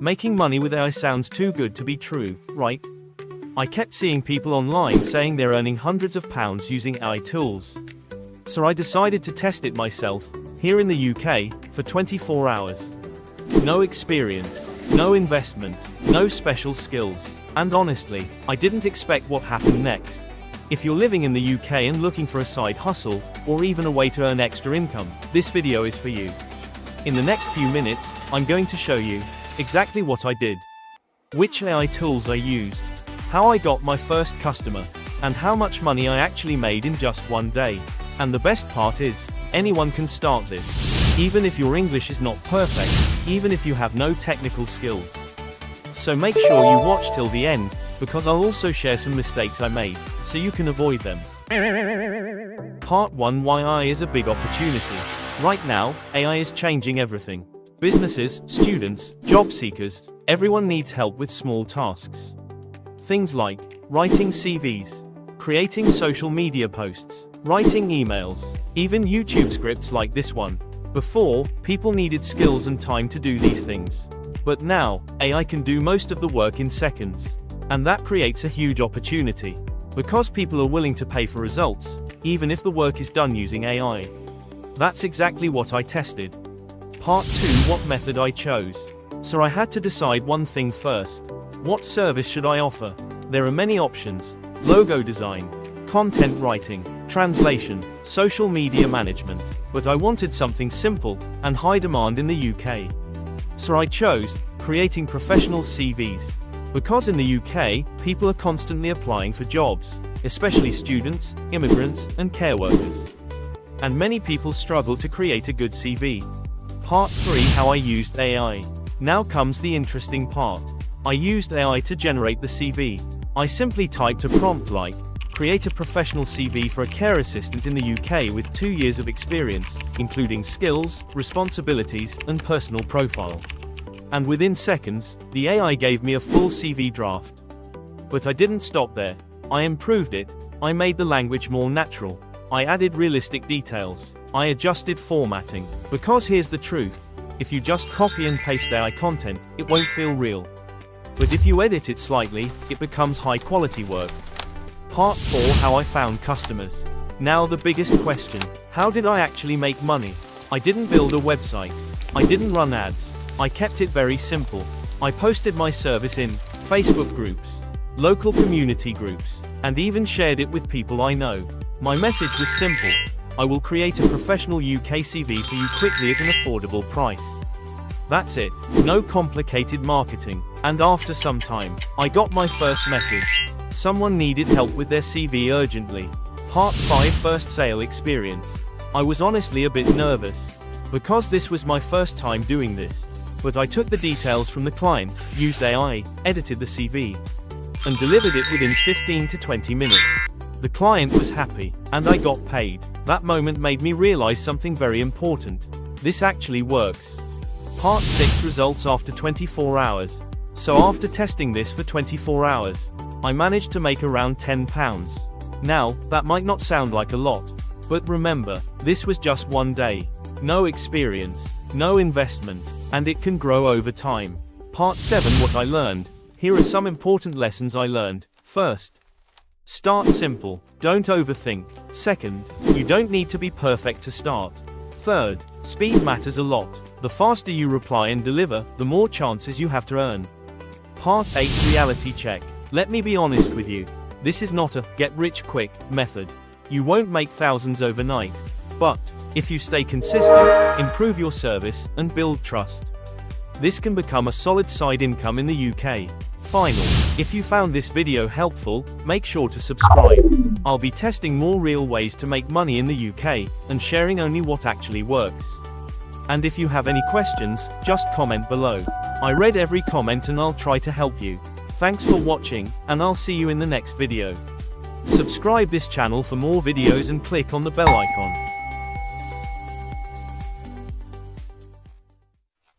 Making money with AI sounds too good to be true, right? I kept seeing people online saying they're earning hundreds of pounds using AI tools. So I decided to test it myself, here in the UK, for 24 hours. No experience, no investment, no special skills. And honestly, I didn't expect what happened next. If you're living in the UK and looking for a side hustle, or even a way to earn extra income, this video is for you. In the next few minutes, I'm going to show you exactly what I did, which AI tools I used, how I got my first customer, and how much money I actually made in just one day. And the best part is, anyone can start this, even if your English is not perfect, even if you have no technical skills. So make sure you watch till the end, because I'll also share some mistakes I made, so you can avoid them. Part 1: Why AI is a big opportunity. Right now, AI is changing everything. Businesses, students, job seekers, everyone needs help with small tasks. Things like writing CVs, creating social media posts, writing emails, even YouTube scripts like this one. Before, people needed skills and time to do these things. But now, AI can do most of the work in seconds. And that creates a huge opportunity. Because people are willing to pay for results, even if the work is done using AI. That's exactly what I tested. Part 2: What method I chose. So I had to decide one thing first. What service should I offer? There are many options: logo design, content writing, translation, social media management. But I wanted something simple and high demand in the UK. So I chose creating professional CVs. Because in the UK, people are constantly applying for jobs, especially students, immigrants, and care workers. And many people struggle to create a good CV. Part 3: How I used AI. Now comes the interesting part. I used AI to generate the CV. I simply typed a prompt like, create a professional CV for a care assistant in the UK with 2 years of experience, including skills, responsibilities, and personal profile. And within seconds, the AI gave me a full CV draft. But I didn't stop there. I improved it. I made the language more natural. I added realistic details. I adjusted formatting. Because here's the truth. If you just copy and paste AI content, it won't feel real. But if you edit it slightly, it becomes high quality work. Part 4: How I found customers. Now the biggest question. How did I actually make money? I didn't build a website. I didn't run ads. I kept it very simple. I posted my service in Facebook groups, local community groups, and even shared it with people I know. My message was simple. I will create a professional UK CV for you quickly at an affordable price. That's it. No complicated marketing. And after some time, I got my first message. Someone needed help with their CV urgently. Part 5: First sale experience. I was honestly a bit nervous, because this was my first time doing this. But I took the details from the client, used AI, edited the CV, and delivered it within 15 to 20 minutes. The client was happy, and I got paid. That moment made me realize something very important. This actually works. Part 6: Results after 24 hours. So after testing this for 24 hours, I managed to make around £10. Now, that might not sound like a lot. But remember, this was just one day. No experience, no investment, and it can grow over time. Part 7: What I learned. Here are some important lessons I learned. First, start simple. Don't overthink. Second, you don't need to be perfect to start. Third, speed matters a lot. The faster you reply and deliver, the more chances you have to earn. Part 8: Reality check. Let me be honest with you. This is not a get-rich-quick method. You won't make thousands overnight. But, if you stay consistent, improve your service, and build trust, this can become a solid side income in the UK. Final, if you found this video helpful, make sure to subscribe. I'll be testing more real ways to make money in the UK, and sharing only what actually works. And if you have any questions, just comment below. I read every comment and I'll try to help you. Thanks for watching, and I'll see you in the next video. Subscribe this channel for more videos and click on the bell icon.